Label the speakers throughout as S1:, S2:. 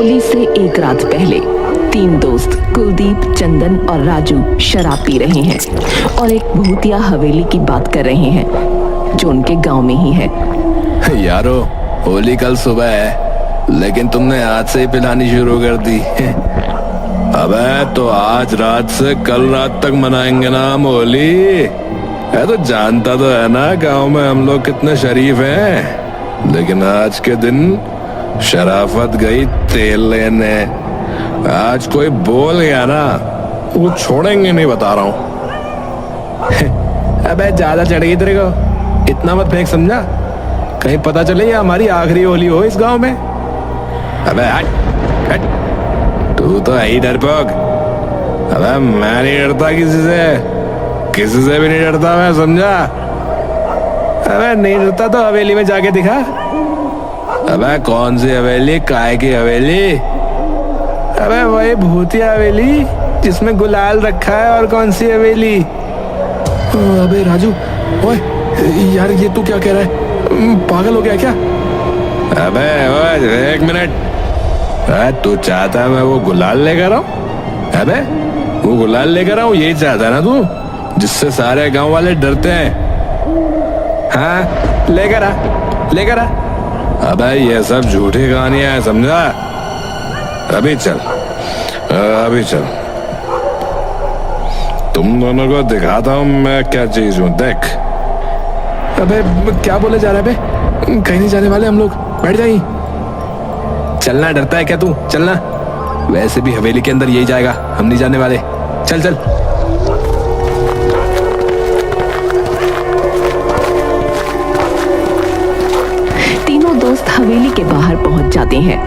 S1: होली से एक रात पहले तीन दोस्त कुलदीप, चंदन और राजू शराब पी रहे हैं और एक भूतिया हवेली की बात कर रहे हैं जो उनके गांव में ही है।
S2: यारो, होली कल सुबह है लेकिन तुमने आज से ही पिलानी शुरू कर दी। अबे तो आज रात से कल रात तक मनाएंगे ना हम होली। है तो जानता तो है ना गांव में हम लोग कितने शरीफ हैं, लेकिन आज के दिन शराफत गई तेल लेने। आज कोई बोल गया ना वो छोड़ेंगे नहीं, बता रहा हूँ। अबे ज्यादा चढ़ेगी तेरे को, इतना मत फेंक, समझा? कहीं पता चले ये हमारी आखिरी होली हो इस गांव में। अबे हट हट, तू तो है ही डरपोक। अबे मैं नहीं डरता किसी से भी नहीं डरता मैं, समझा? अबे नहीं डरता तो हवेली में जाके दिखा। अबे कौन सी हवेली, काय की हवेली? अबे वही भूतिया हवेली जिसमें गुलाल रखा है। और कौन सी हवेली? अबे राजू, ओए यार ये तू क्या कह रहा है? पागल हो गया क्या? अबे ओए एक मिनट, तू चाहता है मैं वो गुलाल लेकर आऊं? अबे वो गुलाल लेकर आऊं, यही चाहता है ना तू, जिससे सारे गांव वाले डरते हैं? हाँ लेकर आ। अबे ये सब झूठी कहानियां हैं, समझा? अभी चल तुम दोनों को दिखाता हूँ मैं क्या चीज हूँ, देख। अबे क्या बोले जा रहा है बे? कहीं नहीं जाने वाले हम लोग, बैठ जाइए। चलना डरता है क्या तू? चलना, वैसे भी हवेली के अंदर यही जाएगा, हम नहीं जाने वाले। चल।
S1: तीनों दोस्त हवेली के बाहर पहुंच जाते हैं।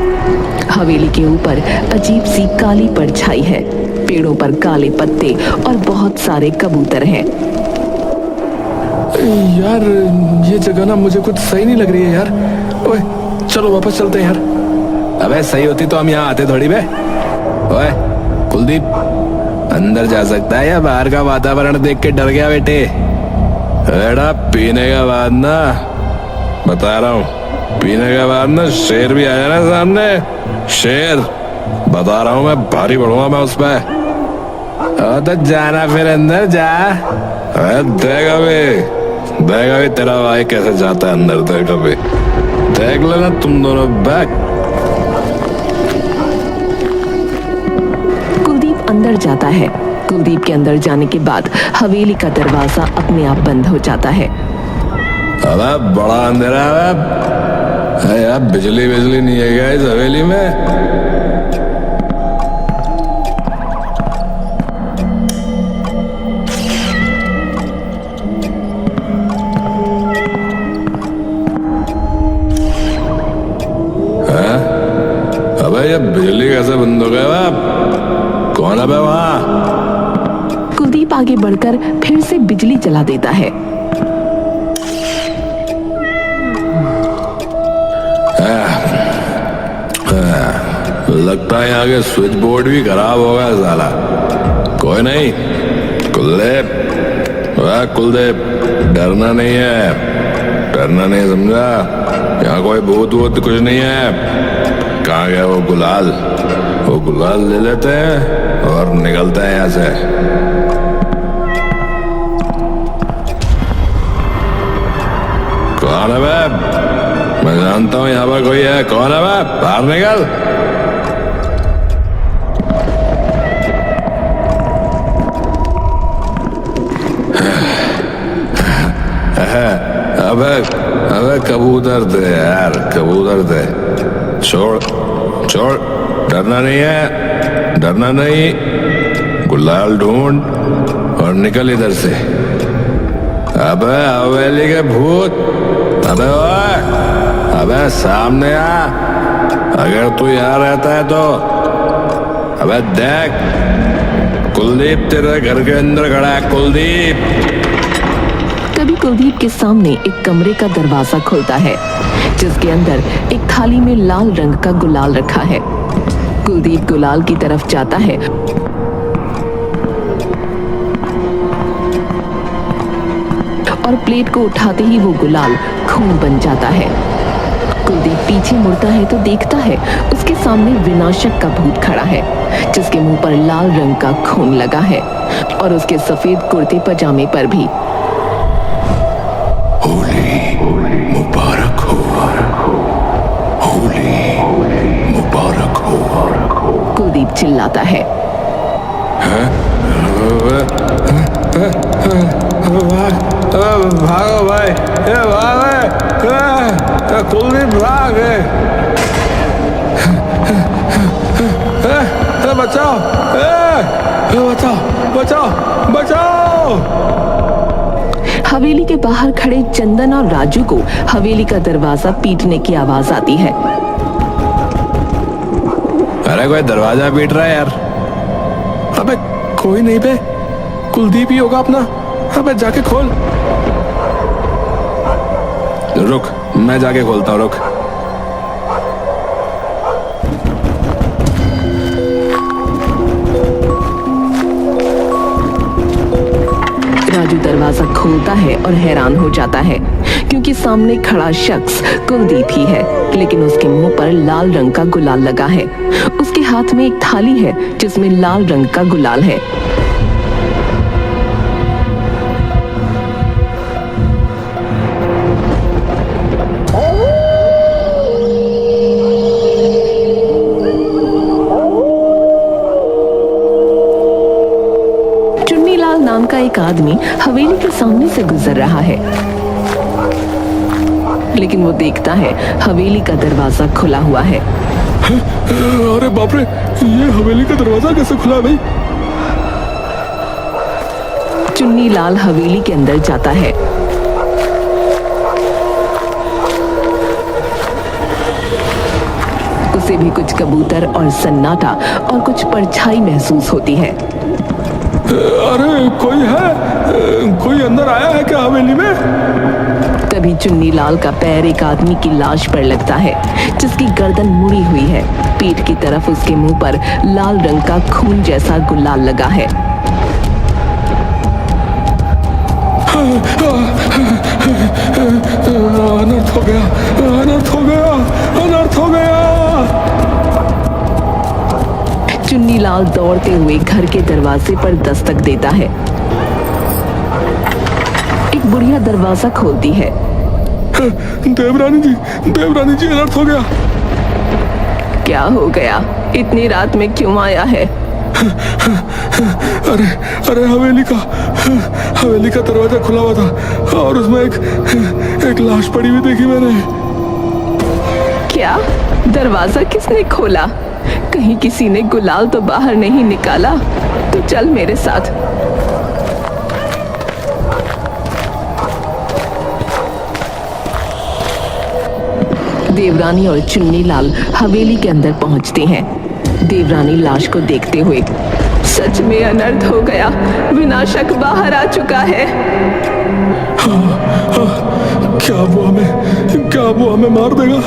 S1: हवेली के ऊपर अजीब सी काली परछाई है, पेड़ों पर काले पत्ते और बहुत सारे कबूतर हैं।
S2: यार ये जगह ना मुझे कुछ सही नहीं लग रही है यार। ओए चलो वापस चलते हैं यार। अबे सही होती तो हम यहाँ आते थोड़ी बे। ओए कुलदीप, अंदर जा सकता है या बाहर का वातावरण देख के डर गया बेटे? बेटा पीने के बाद ना, बता रहा हूँ, पीने के बाद ना शेर भी आया ना सामने, शेर, बता रहा हूँ मैं, भारी पड़ूंगा मैं उस पर। तो जाना फिर अंदर जा। देख अभी तेरा भाई कैसे जाता है अंदर, देख लेना तुम दोनों। बैक
S1: कुलदीप अंदर जाता है। कुलदीप के अंदर जाने के बाद हवेली का दरवाजा अपने आप बंद हो जाता है।
S2: अबे बड़ा अंधेरा है यार, बिजली नहीं है क्या इस हवेली में? अबे ये बिजली कैसे बंद हो गया? कौन है बे वहाँ?
S1: कुलदीप आगे बढ़कर फिर से बिजली जला देता है।
S2: लगता है यहाँ के स्विच बोर्ड भी खराब हो गया साला। कोई नहीं, कुलदीप डरना नहीं है, समझा? यहाँ कोई भूत कुछ नहीं है। कहाँ गया वो गुलाल ले लेते हैं और निकलते हैं यहाँ से। कौन है बे? मैं जानता हूँ यहाँ पर कोई है। कौन है बे? बाहर निकल। अबे कबूतर दे यार, कबूतर दे। छोड़, डरना नहीं। गुलाल ढूंढ और निकल इधर से। अबे हवेली के भूत, अबे सामने आ, अगर तू यहाँ रहता है तो। अबे देख, कुलदीप तेरे घर के अंदर खड़ा है, कुलदीप।
S1: तभी कुलदीप के सामने एक कमरे का दरवाजा खुलता है, जिसके अंदर एक थाली में लाल रंग का गुलाल रखा है। कुलदीप गुलाल की तरफ जाता है और प्लेट को उठाते ही वो गुलाल खून बन जाता है। कुलदीप पीछे मुड़ता है तो देखता है उसके सामने विनाशक का भूत खड़ा है, जिसके मुंह पर लाल रंग का खून लगा है और उसके सफेद कुर्ते पजामे पर भी।
S2: होली मुबारक हो, होली मुबारक हो।
S1: कुलदीप चिल्लाता है।
S2: भागो भाई, कुलदीप भाग, बचाओ, बचाओ बचाओ बचाओ।
S1: हवेली के बाहर खड़े चंदन और राजू को हवेली का दरवाजा पीटने की आवाज आती है।
S2: अरे कोई दरवाजा पीट रहा है यार। अबे कोई नहीं बे, कुलदीप ही होगा अपना। अबे जाके खोल। रुक, मैं जाके खोलता हूँ, रुक।
S1: राजू दरवाजा खोलता है और हैरान हो जाता है क्योंकि सामने खड़ा शख्स कुलदीप ही है, लेकिन उसके मुंह पर लाल रंग का गुलाल लगा है। उसके हाथ में एक थाली है जिसमें लाल रंग का गुलाल है। चुन्नीलाल नाम का एक आदमी हवेली के सामने से गुजर रहा है, लेकिन वो देखता है हवेली का दरवाजा खुला हुआ है।
S2: अरे बाप रे, ये हवेली का दरवाजा कैसे खुला है भाई?
S1: चुन्नीलाल हवेली के अंदर जाता है। उसे भी कुछ कबूतर और सन्नाटा और कुछ परछाई महसूस होती है।
S2: अरे कोई है? कोई अंदर आया है क्या हवेली में?
S1: तभी चुन्नीलाल का पैर एक आदमी की लाश पर लगता है, जिसकी गर्दन मुड़ी हुई है। पीठ की तरफ उसके मुंह पर लाल रंग का खून जैसा गुलाल लगा है।
S2: अनर्थ हो गया, अनर्थ हो गया, अनर्थ हो गया।
S1: चुन्नीलाल दौड़ते हुए घर के दरवाजे पर दस्तक देता है। एक बुढ़िया दरवाजा खोलती है।
S2: देवरानी जी अनर्थ हो गया।
S1: क्या हो गया? इतनी रात में क्यों आया है?
S2: अरे हवेली का दरवाजा खुला हुआ था और उसमें एक लाश पड़ी हुई देखी मैंने।
S1: क्या? दरवाजा किसने खोला? कहीं किसी ने गुलाल तो बाहर नहीं निकाला? तो चल मेरे साथ। देवरानी और चुन्नीलाल हवेली के अंदर पहुंचते हैं। देवरानी लाश को देखते हुए, सच में अनर्थ हो गया, विनाशक बाहर आ चुका है।
S2: क्या वो हमें मार देगा?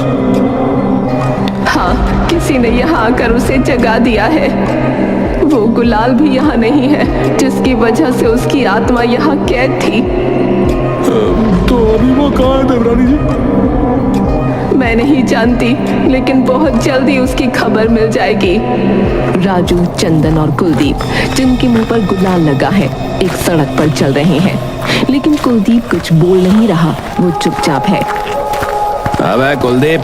S1: हाँ, किसी ने यहाँ आकर उसे जगा दिया है। वो गुलाल भी यहाँ नहीं है जिसकी वजह से उसकी आत्मा यहाँ कैद थी।
S2: तो अभी वो कहाँ है देवरानी जी?
S1: मैं नहीं जानती, लेकिन बहुत जल्दी उसकी खबर मिल जाएगी। राजू, चंदन और कुलदीप, जिनके मुंह पर गुलाल लगा है, एक सड़क पर चल रहे हैं, लेकिन कुलदीप कुछ बोल नहीं रहा। वो चुपचाप है।
S2: अबे कुलदीप,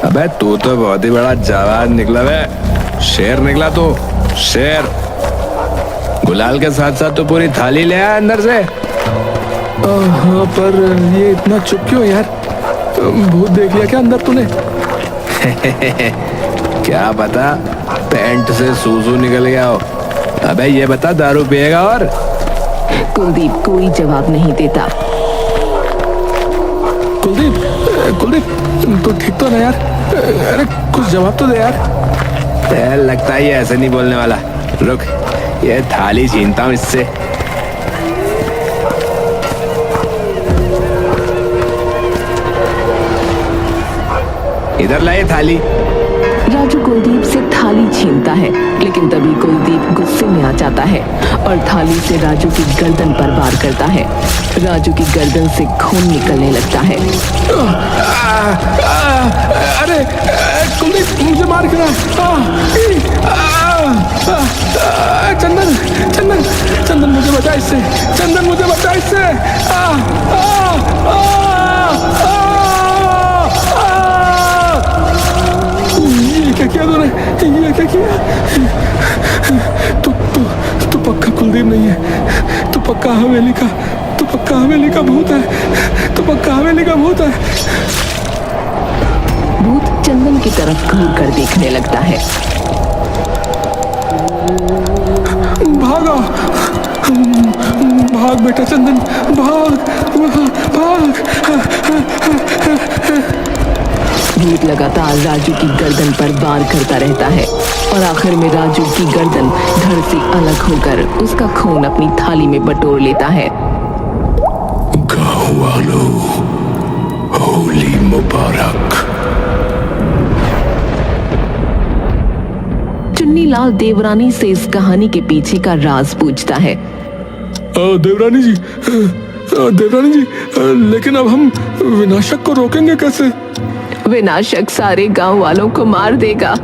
S2: अबे तू तो बहुत ही बड़ा जवान निकला बे। शेर निकला तू, शेर। गुलाल के साथ साथ तो पूरी थाली ले आया अंदर से। हाँ, पर ये इतना चुप क्यों यार? भूत देख लिया क्या अंदर तूने? क्या पता, पैंट से सूसू निकल गया हो। अबे ये बता, दारू पिएगा? और
S1: कुलदीप कोई जवाब नहीं देता।
S2: कुलदीप तू ठीक तो ना यार? अरे कुछ जवाब तो दे यार। लगता है ये ऐसे नहीं बोलने वाला। रुक, ये थाली छीनता हूँ इससे। इधर लाए थाली।
S1: राजू कुलदीप से थाली छीनता है, लेकिन तभी कुलदीप गुस्से में आ जाता है और थाली से राजू की गर्दन पर वार करता है। राजू की गर्दन से खून निकलने लगता है।
S2: अरे भूत है।
S1: भूत चंदन की तरफ घूर कर देखने लगता है।
S2: भागो, भाग बेटा चंदन, भाग भाग।
S1: भूत लगातार राजू की गर्दन पर वार करता रहता है और आखिर में राजू की गर्दन धड़ से अलग होकर उसका खून अपनी थाली में बटोर लेता है।
S2: गाँव वालों, होली मुबारक।
S1: चुन्नीलाल देवरानी से इस कहानी के पीछे का राज पूछता है।
S2: देवरानी जी, देवरानी जी, लेकिन अब हम विनाशक को रोकेंगे कैसे?
S1: विनाशक सारे गांव वालों को मार देगा,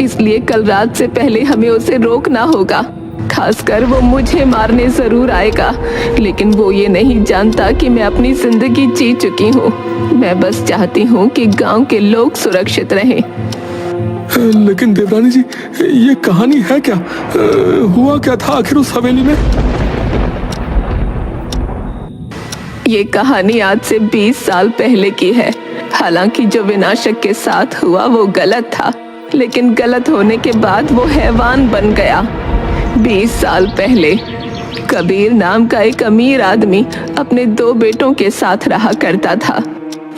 S1: इसलिए कल रात से पहले हमें उसे रोकना होगा। खासकर वो मुझे मारने जरूर आएगा, लेकिन वो ये नहीं जानता कि मैं अपनी जिंदगी जी चुकी हूँ। मैं बस चाहती हूँ कि गांव के लोग सुरक्षित रहें।
S2: लेकिन देवरानी जी, ये कहानी है क्या? हुआ क्या था आखिर उस हवेली में?
S1: ये कहानी आज से 20 साल पहले की है। हालांकि जो विनाशक के साथ हुआ वो गलत था, लेकिन गलत होने के बाद वो हैवान बन गया। 20 साल पहले कबीर नाम का एक अमीर आदमी अपने 2 बेटों के साथ रहा करता था।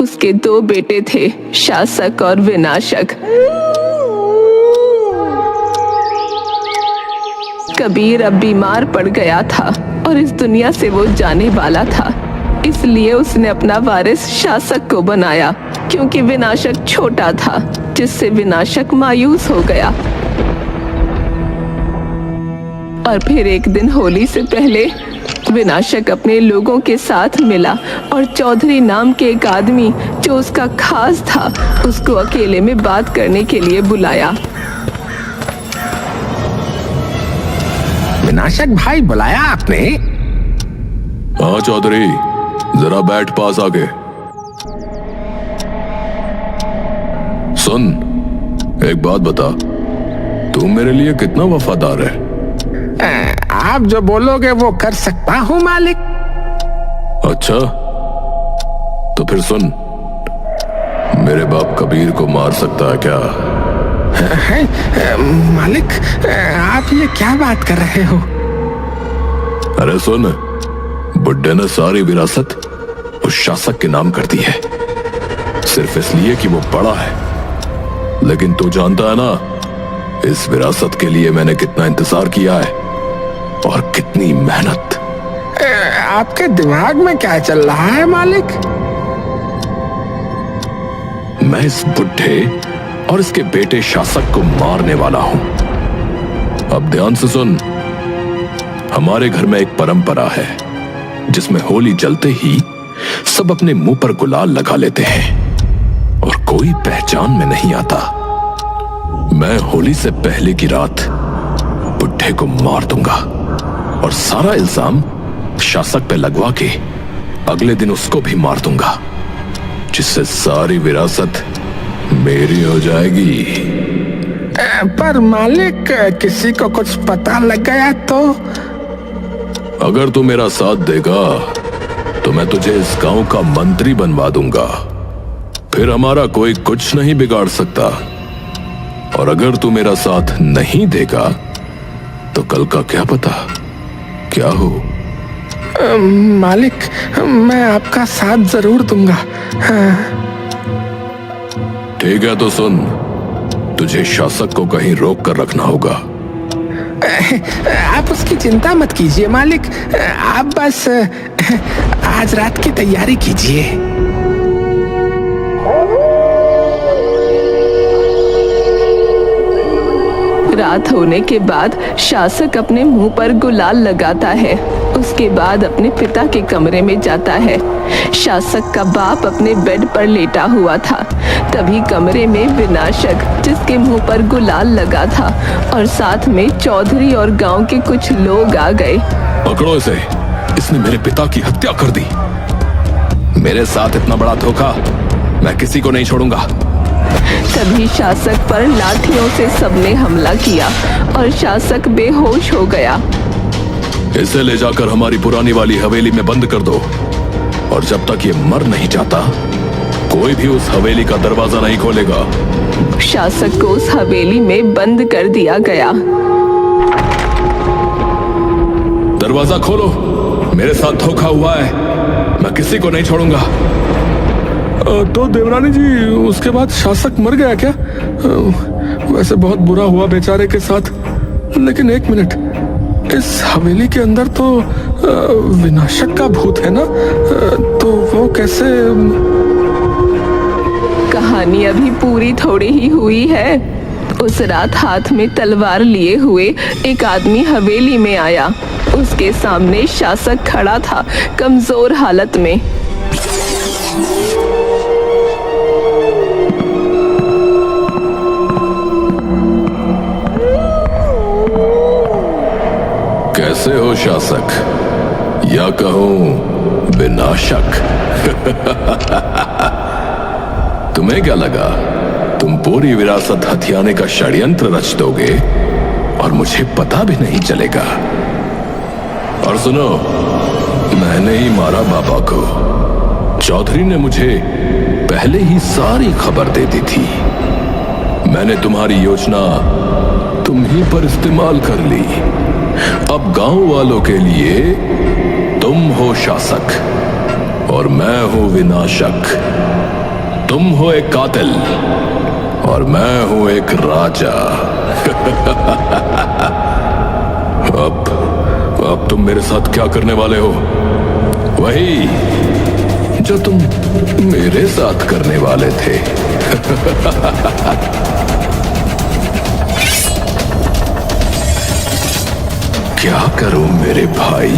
S1: उसके 2 बेटे थे, शासक और विनाशक। कबीर अब बीमार पड़ गया था और इस दुनिया से वो जाने वाला था, इसलिए उसने अपना वारिस शासक को बनाया, क्योंकि विनाशक छोटा था, जिससे विनाशक मायूस हो गया। और फिर एक दिन होली से पहले विनाशक अपने लोगों के साथ मिला और चौधरी नाम के एक आदमी जो उसका खास था, उसको अकेले में बात करने के लिए बुलाया।
S2: विनाशक भाई, बुलाया आपने?
S3: हाँ चौधरी, जरा बैठ पास आके। सुन, एक बात बता, तू मेरे लिए कितना वफादार है?
S2: आप जो बोलोगे वो कर सकता हूँ मालिक।
S3: अच्छा, तो फिर सुन, मेरे बाप कबीर को मार सकता है क्या?
S2: मालिक, आप ये क्या बात कर रहे हो?
S3: अरे सुन, बुड्ढे ने सारी विरासत उस शासक के नाम कर दी है, सिर्फ इसलिए कि वो बड़ा है। लेकिन तू जानता है ना, इस विरासत के लिए मैंने कितना इंतजार किया है और कितनी मेहनत।
S2: आपके दिमाग में क्या चल रहा है मालिक?
S3: मैं इस बुड्ढे और इसके बेटे शासक को मारने वाला हूं। अब ध्यान से सुन, हमारे घर में एक परंपरा है जिसमें होली जलते ही सब अपने मुंह पर गुलाल लगा लेते हैं और कोई पहचान में नहीं आता। मैं होली से पहले की रात बुड्ढे को मार दूंगा और सारा इल्जाम शासक पे लगवा के अगले दिन उसको भी मार दूंगा, जिससे सारी विरासत मेरी हो जाएगी।
S2: पर मालिक, किसी को कुछ पता लग गया तो?
S3: अगर तू मेरा साथ देगा तो मैं तुझे इस गांव का मंत्री बनवा दूंगा, फिर हमारा कोई कुछ नहीं बिगाड़ सकता। और अगर तू मेरा साथ नहीं देगा तो कल का क्या पता क्या हो।
S2: मालिक, मैं आपका साथ जरूर दूंगा। हाँ।
S3: ठीक है, तो सुन, तुझे शासक को कहीं रोक कर रखना होगा।
S2: आप उसकी चिंता मत कीजिए मालिक, आप बस आज रात की तैयारी कीजिए।
S1: रात होने के बाद शासक अपने मुंह पर गुलाल लगाता है। उसके बाद अपने पिता के कमरे में जाता है। शासक का बाप अपने बेड पर लेटा हुआ था। तभी कमरे में विनाशक, जिसके मुंह पर गुलाल लगा था, और साथ में चौधरी और गांव के कुछ लोग आ गए।
S3: पकड़ो इसे, इसने मेरे पिता की हत्या कर दी। मेरे साथ इतना बड़ा धोखा मैं किसी को नहीं छोड़ूंगा।
S1: तभी शासक पर लाठियों से सबने हमला किया और शासक बेहोश हो गया।
S3: इसे ले जाकर हमारी पुरानी वाली हवेली में बंद कर दो, और जब तक ये मर नहीं जाता कोई भी उस हवेली का दरवाजा नहीं खोलेगा।
S1: शासक को उस हवेली में बंद कर दिया गया।
S3: दरवाजा खोलो, मेरे साथ धोखा हुआ है, मैं किसी को नहीं छोड़ूंगा।
S2: तो देवरानी जी, उसके बाद शासक मर गया क्या? वैसे बहुत बुरा हुआ बेचारे के साथ, लेकिन एक मिनट, इस हवेली के अंदर तो विनाशक का भूत है ना? तो वो कैसे?
S1: कहानी अभी पूरी थोड़ी ही हुई है। उस रात हाथ में तलवार लिए हुए एक आदमी हवेली में आया। उसके सामने शासक खड़ा था, कमजोर हालत में।
S3: कैसे हो शासक, या कहूं विनाशक? तुम्हें क्या लगा तुम पूरी विरासत हथियाने का षड्यंत्र रच दोगे और मुझे पता भी नहीं चलेगा? और सुनो, मैंने ही मारा बाबा को। चौधरी ने मुझे पहले ही सारी खबर दे दी थी। मैंने तुम्हारी योजना तुम ही पर इस्तेमाल कर ली। अब गांव वालों के लिए तुम हो शासक और मैं हूं विनाशक। तुम हो एक कातिल और मैं हूं एक राजा। अब तुम मेरे साथ क्या करने वाले हो? वही जो तुम मेरे साथ करने वाले थे। क्या करूं मेरे भाई,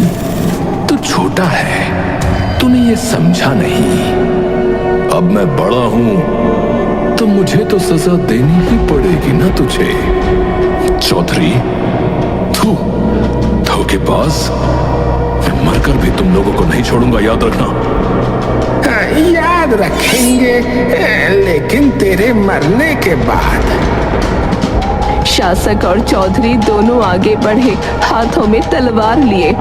S3: तू छोटा है, तूने ये समझा नहीं। अब मैं बड़ा हूं तो मुझे तो सजा देनी ही पड़ेगी ना तुझे। चौधरी, तू धोखेबाज, मैं मरकर भी तुम लोगों को नहीं छोड़ूंगा, याद रखना।
S2: याद रखेंगे, लेकिन तेरे मरने के बाद।
S1: शासक और चौधरी दोनों आगे बढ़े, हाथों में तलवार लिए,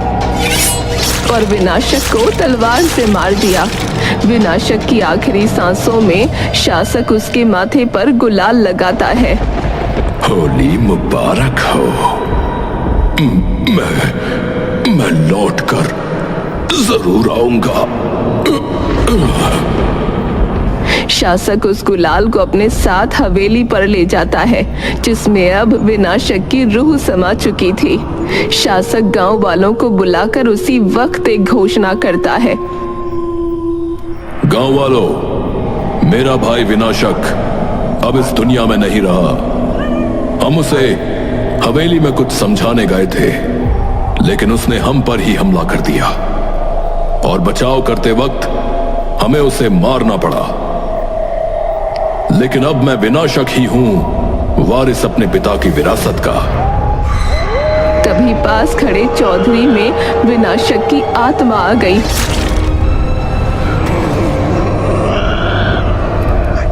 S1: और विनाशक को तलवार से मार दिया। विनाशक की आखिरी सांसों में शासक उसके माथे पर गुलाल लगाता है।
S3: होली मुबारक हो। मैं लौट कर जरूर आऊंगा।
S1: शासक उस गुलाल को अपने साथ हवेली पर ले जाता है, जिसमें अब विनाशक की रूह समा चुकी थी। शासक गांव वालों को बुलाकर उसी वक्त एक घोषणा करता है।
S3: गांव वालों, मेरा भाई विनाशक अब इस दुनिया में नहीं रहा। हम उसे हवेली में कुछ समझाने गए थे, लेकिन उसने हम पर ही हमला कर दिया और बचाव करते वक्त हमें उसे मारना पड़ा। लेकिन अब मैं विनाशक ही हूं, वारिस अपने पिता की विरासत का।
S1: तभी पास खड़े चौधरी में विनाशक की आत्मा आ गई।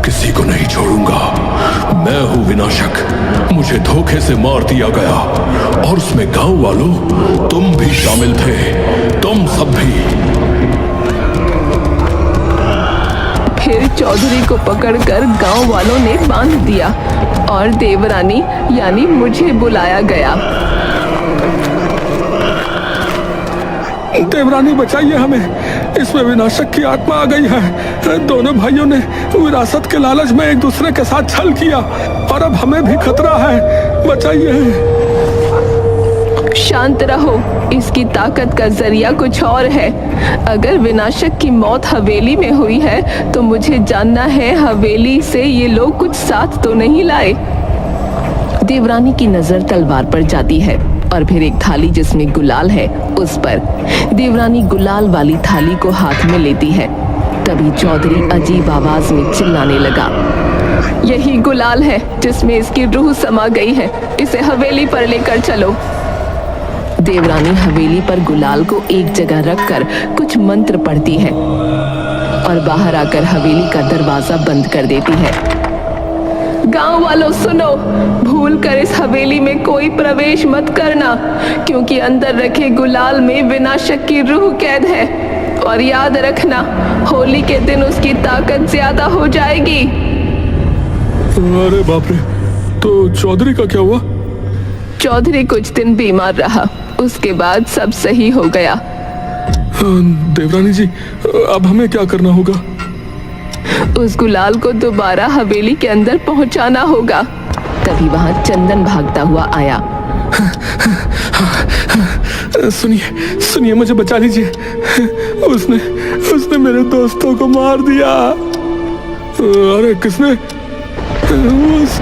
S3: किसी को नहीं छोड़ूंगा, मैं हूं विनाशक। मुझे धोखे से मार दिया गया और उसमें गांव वालों तुम भी शामिल थे, तुम सब भी।
S1: फिर चौधरी को पकड़कर गांव वालों ने बांध दिया और देवरानी यानी मुझे बुलाया गया।
S2: देवरानी बचाइए हमें, इसमें विनाशक की आत्मा आ गई है। दोनों भाइयों ने विरासत के लालच में एक दूसरे के साथ छल किया और अब हमें भी खतरा है, बचाइए।
S1: शांत रहो, इसकी ताकत का जरिया कुछ और है। अगर विनाशक की मौत हवेली में हुई है तो मुझे जानना है हवेली से ये लोग कुछ साथ तो नहीं लाए। देवरानी की नजर तलवार पर जाती है और फिर एक थाली जिसमें गुलाल है उस पर। देवरानी गुलाल वाली थाली को हाथ में लेती है। तभी चौधरी अजीब आवाज में चिल्लाने लगा, यही गुलाल है जिसमें इसकी रूह समा गई है, इसे हवेली पर लेकर चलो। देवरानी हवेली पर गुलाल को एक जगह रखकर कुछ मंत्र पढ़ती है और बाहर आकर हवेली का दरवाजा बंद कर देती है। गांव वालों सुनो, भूल कर इस हवेली में कोई प्रवेश मत करना, क्योंकि अंदर रखे गुलाल में विनाशक की रूह कैद है। और याद रखना, होली के दिन उसकी ताकत ज्यादा हो जाएगी।
S3: अरे बाप रे, तो चौधरी का क्या हुआ?
S1: चौधरी कुछ दिन बीमार रहा, उसके बाद सब सही हो गया।
S3: देवरानी जी, अब हमें क्या करना होगा?
S1: उस गुलाल को दोबारा हवेली के अंदर पहुंचाना होगा। तभी वहां चंदन भागता हुआ आया।
S3: सुनिए सुनिए, मुझे बचा लीजिए। उसने मेरे दोस्तों को मार दिया। अरे किसने? उस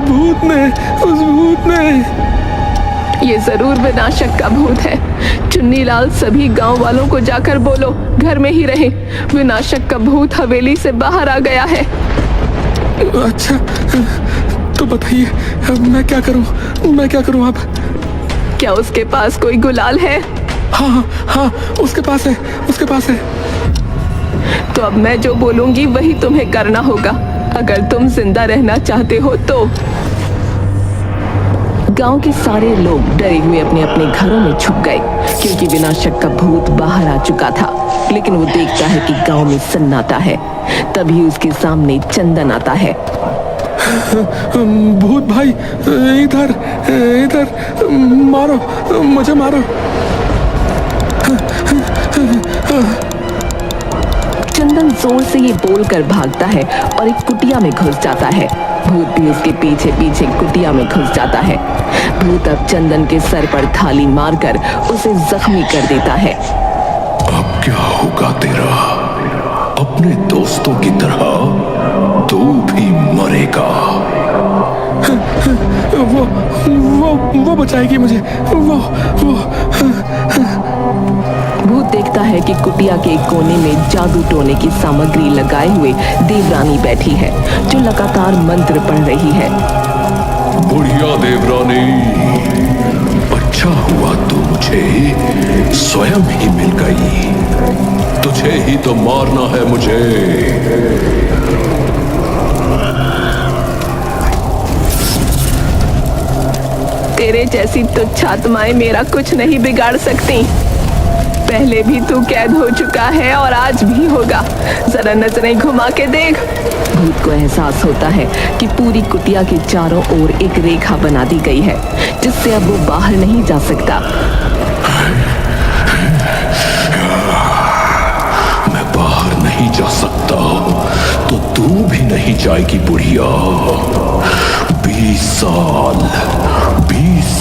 S3: भूत ने।
S1: ये जरूर विनाशक का भूत है। चुन्नीलाल, सभी गांव वालों को जाकर बोलो घर में ही रहे। विनाशक का भूत हवेली से बाहर आ गया है।
S3: अच्छा, तो बताइए अब मैं क्या करूं अब?
S1: क्या उसके पास कोई गुलाल है?
S3: हाँ, उसके पास है।
S1: तो अब मैं जो बोलूंगी वही तुम्हें करना होगा, अगर तुम जिंदा रहना चाहते हो तो। गांव के सारे लोग डरे हुए अपने अपने घरों में छुप गए, क्योंकि विनाशक का भूत बाहर आ चुका था। लेकिन वो देखता है कि गांव में सन्नाटा है। तभी उसके सामने चंदन आता है।
S3: भूत भाई, इधर मारो, मुझे मारो।
S1: चंदन जोर से ये बोलकर भागता है और एक कुटिया में घुस जाता है। भूत भी उसके पीछे पीछे कुटिया में घुस जाता है। भूत अब चंदन के सर पर थाली मारकर उसे जख्मी कर देता है।
S3: अब क्या होगा तेरा? अपने दोस्तों की तरह तू भी मरेगा। वो बचाएगी मुझे।
S1: भूत देखता है कि कुटिया के कोने में जादू टोने की सामग्री लगाए हुए देवरानी बैठी है, जो लगातार मंत्र पढ़ रही है।
S3: बुढ़िया देवरानी, अच्छा हुआ तू मुझे स्वयं ही मिल गई। तुझे ही तो मारना है मुझे।
S1: तेरे जैसी तुच्छ आत्माएं मेरा कुछ नहीं बिगाड़ सकती। पहले भी तू कैद हो चुका है और आज भी होगा। जरा नजरें घुमा के देख। भूत को एहसास होता है कि पूरी कुटिया के चारों ओर एक रेखा बना दी गई है, जिससे अब वो बाहर नहीं जा सकता।
S3: मैं बाहर नहीं जा सकता तो तू भी नहीं जाएगी बुढ़िया। 20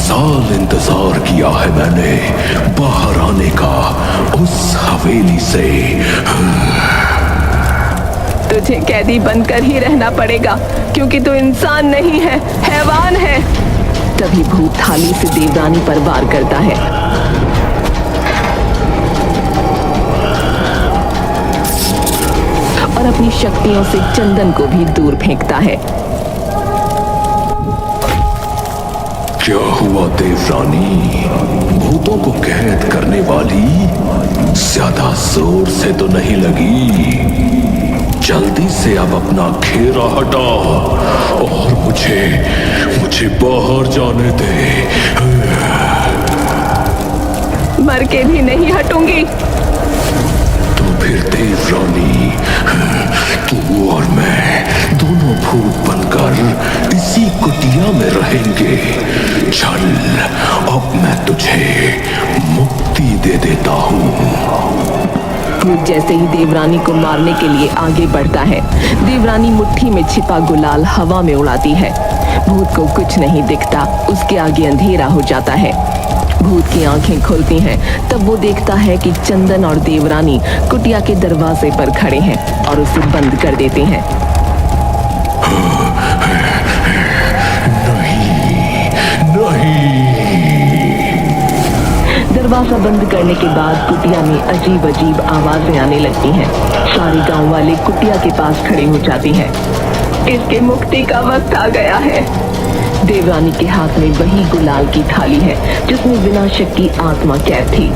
S3: साल इंतजार किया है मैंने बाहर आने का उस हवेली से।
S1: तुझे कैदी बनकर ही रहना पड़ेगा, क्योंकि तू इंसान नहीं है, हैवान है। तभी भूत थाली से देवरानी पर वार करता है। और अपनी शक्तियों से चंदन को भी दूर फेंकता है।
S3: क्या हुआ देवरानी? भूतों को कैद करने वाली ज्यादा जोर से तो नहीं लगी। जल्दी से अब अपना घेरा हटा और मुझे बाहर जाने दे।
S1: मर के भी नहीं हटूंगी।
S3: तो फिर देवरानी, तू और मैं दोनों भूत बनकर इसी कुटिया में रहेंगे। चल, अब मैं तुझे मुक्ति दे देता हूँ।
S1: भूत जैसे ही देवरानी को मारने के लिए आगे बढ़ता है, देवरानी मुट्ठी में छिपा गुलाल हवा में उड़ाती है। भूत को कुछ नहीं दिखता, उसके आगे अंधेरा हो जाता है। भूत की आंखें खुलती हैं, तब वो देखता है कि चंदन और देवरानी कुटिया के दरवाजे पर खड़े हैं और उसे बंद कर देते हैं। दरवाजा बंद करने के बाद कुटिया में अजीब अजीब आवाजें आने लगती हैं। सारे गांव वाले कुटिया के पास खड़े हो जाते हैं। इसके मुक्ति का वक्त आ गया है। देवरानी के हाथ में वही गुलाल की थाली है जिसमें विनाशक की आत्मा कैद थी।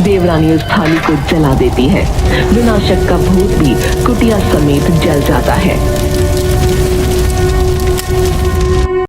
S1: देवरानी उस थाली को जला देती है। विनाशक का भूत भी कुटिया समेत जल जाता है।